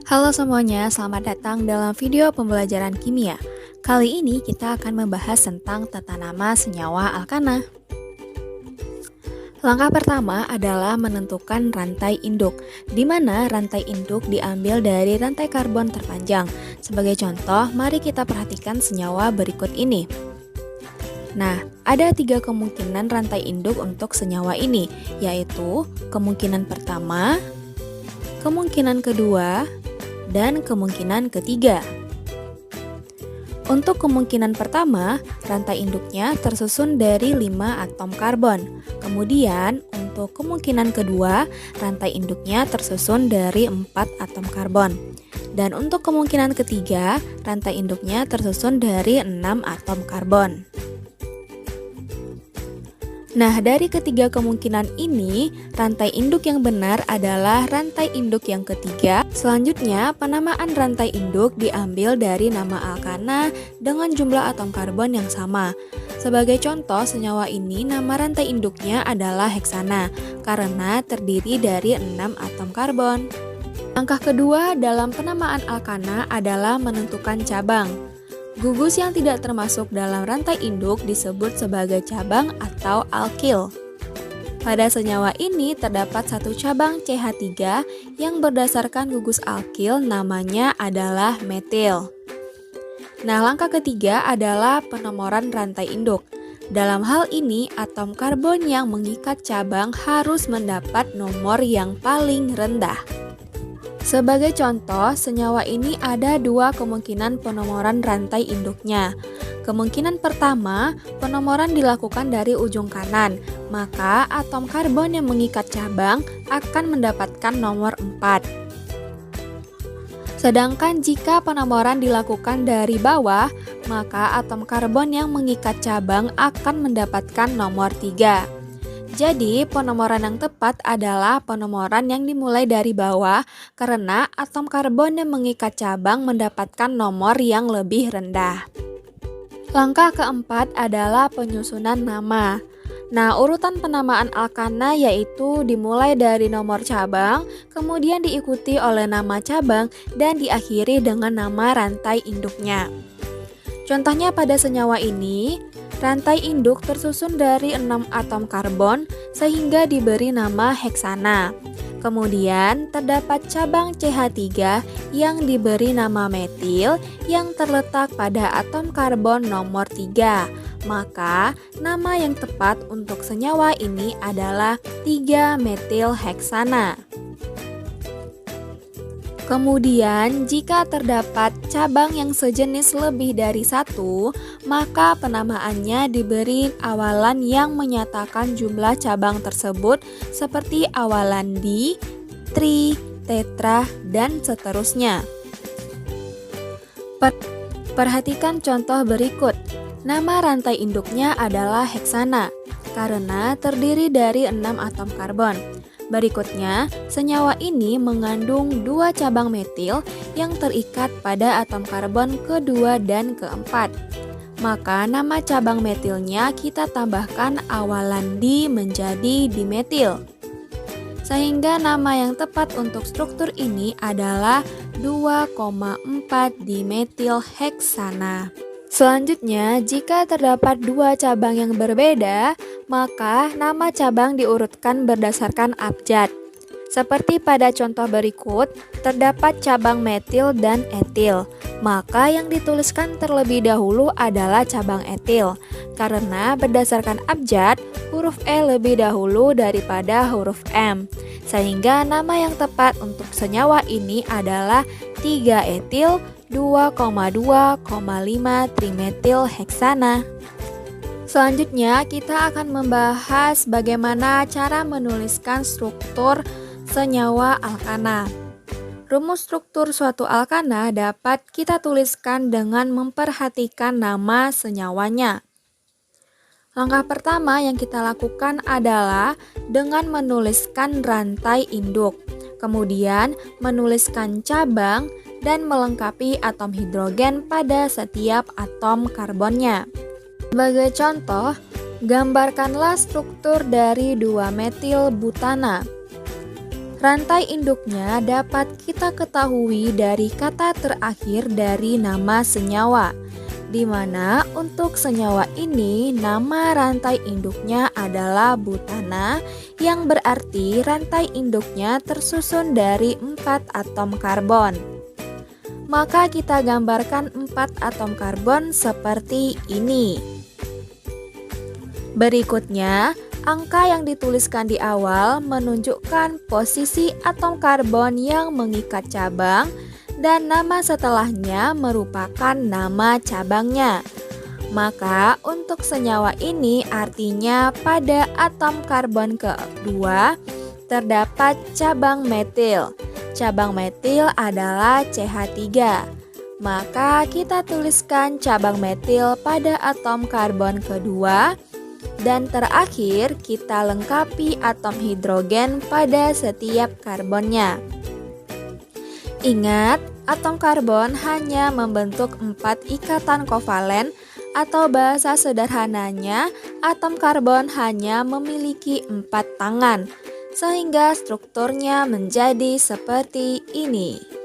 Halo semuanya, selamat datang dalam video pembelajaran kimia. Kali ini kita akan membahas tentang tata nama senyawa alkana. Langkah pertama adalah menentukan rantai induk, di mana rantai induk diambil dari rantai karbon terpanjang. Sebagai contoh, mari kita perhatikan senyawa berikut ini. Nah, ada 3 kemungkinan rantai induk untuk senyawa ini, yaitu kemungkinan pertama, kemungkinan kedua, dan kemungkinan ketiga. Untuk kemungkinan pertama, rantai induknya tersusun dari 5 atom karbon. Kemudian, untuk kemungkinan kedua, rantai induknya tersusun dari 4 atom karbon. Dan untuk kemungkinan ketiga, rantai induknya tersusun dari 6 atom karbon. Nah, dari ketiga kemungkinan ini, rantai induk yang benar adalah rantai induk yang ketiga. Selanjutnya, penamaan rantai induk diambil dari nama alkana dengan jumlah atom karbon yang sama. Sebagai contoh, senyawa ini nama rantai induknya adalah heksana, karena terdiri dari 6 atom karbon. Langkah kedua dalam penamaan alkana adalah menentukan cabang. Gugus yang tidak termasuk dalam rantai induk disebut sebagai cabang atau alkil. Pada senyawa ini terdapat satu cabang CH3 yang berdasarkan gugus alkil namanya adalah metil. Nah, langkah ketiga adalah penomoran rantai induk. Dalam hal ini, atom karbon yang mengikat cabang harus mendapat nomor yang paling rendah. Sebagai contoh, senyawa ini ada 2 kemungkinan penomoran rantai induknya. Kemungkinan pertama, penomoran dilakukan dari ujung kanan, maka atom karbon yang mengikat cabang akan mendapatkan nomor 4. Sedangkan jika penomoran dilakukan dari bawah, maka atom karbon yang mengikat cabang akan mendapatkan nomor 3. Jadi, penomoran yang tepat adalah penomoran yang dimulai dari bawah karena atom karbon yang mengikat cabang mendapatkan nomor yang lebih rendah. Langkah keempat adalah penyusunan nama. Nah, urutan penamaan alkana yaitu dimulai dari nomor cabang, kemudian diikuti oleh nama cabang, dan diakhiri dengan nama rantai induknya. Contohnya pada senyawa ini, rantai induk tersusun dari 6 atom karbon sehingga diberi nama heksana. Kemudian terdapat cabang CH3 yang diberi nama metil yang terletak pada atom karbon nomor 3. Maka nama yang tepat untuk senyawa ini adalah 3-metil heksana. Kemudian, jika terdapat cabang yang sejenis lebih dari 1, maka penamaannya diberi awalan yang menyatakan jumlah cabang tersebut seperti awalan di, tri, tetra, dan seterusnya. Perhatikan contoh berikut. Nama rantai induknya adalah heksana, karena terdiri dari 6 atom karbon. Berikutnya, senyawa ini mengandung 2 cabang metil yang terikat pada atom karbon kedua dan keempat. Maka nama cabang metilnya kita tambahkan awalan di menjadi dimetil. Sehingga nama yang tepat untuk struktur ini adalah 2,4 dimetil heksana. Selanjutnya, jika terdapat 2 cabang yang berbeda, maka nama cabang diurutkan berdasarkan abjad. Seperti pada contoh berikut, terdapat cabang metil dan etil. Maka yang dituliskan terlebih dahulu adalah cabang etil. Karena berdasarkan abjad, huruf E lebih dahulu daripada huruf M. Sehingga nama yang tepat untuk senyawa ini adalah 3-etil 2,2,5 trimetil heksana. Selanjutnya, kita akan membahas bagaimana cara menuliskan struktur senyawa alkana. Rumus struktur suatu alkana dapat kita tuliskan dengan memperhatikan nama senyawanya. Langkah pertama yang kita lakukan adalah dengan menuliskan rantai induk, kemudian menuliskan cabang, dan melengkapi atom hidrogen pada setiap atom karbonnya. Sebagai contoh, gambarkanlah struktur dari 2-metil butana. Rantai induknya dapat kita ketahui dari kata terakhir dari nama senyawa, di mana untuk senyawa ini nama rantai induknya adalah butana, yang berarti rantai induknya tersusun dari 4 atom karbon. Maka kita gambarkan 4 atom karbon seperti ini. Berikutnya, angka yang dituliskan di awal menunjukkan posisi atom karbon yang mengikat cabang dan nama setelahnya merupakan nama cabangnya. Maka untuk senyawa ini artinya pada atom karbon kedua terdapat cabang metil. Cabang metil adalah CH3. Maka kita tuliskan cabang metil pada atom karbon kedua. Dan terakhir, kita lengkapi atom hidrogen pada setiap karbonnya. Ingat, atom karbon hanya membentuk 4 ikatan kovalen, atau bahasa sederhananya, atom karbon hanya memiliki 4 tangan, sehingga strukturnya menjadi seperti ini.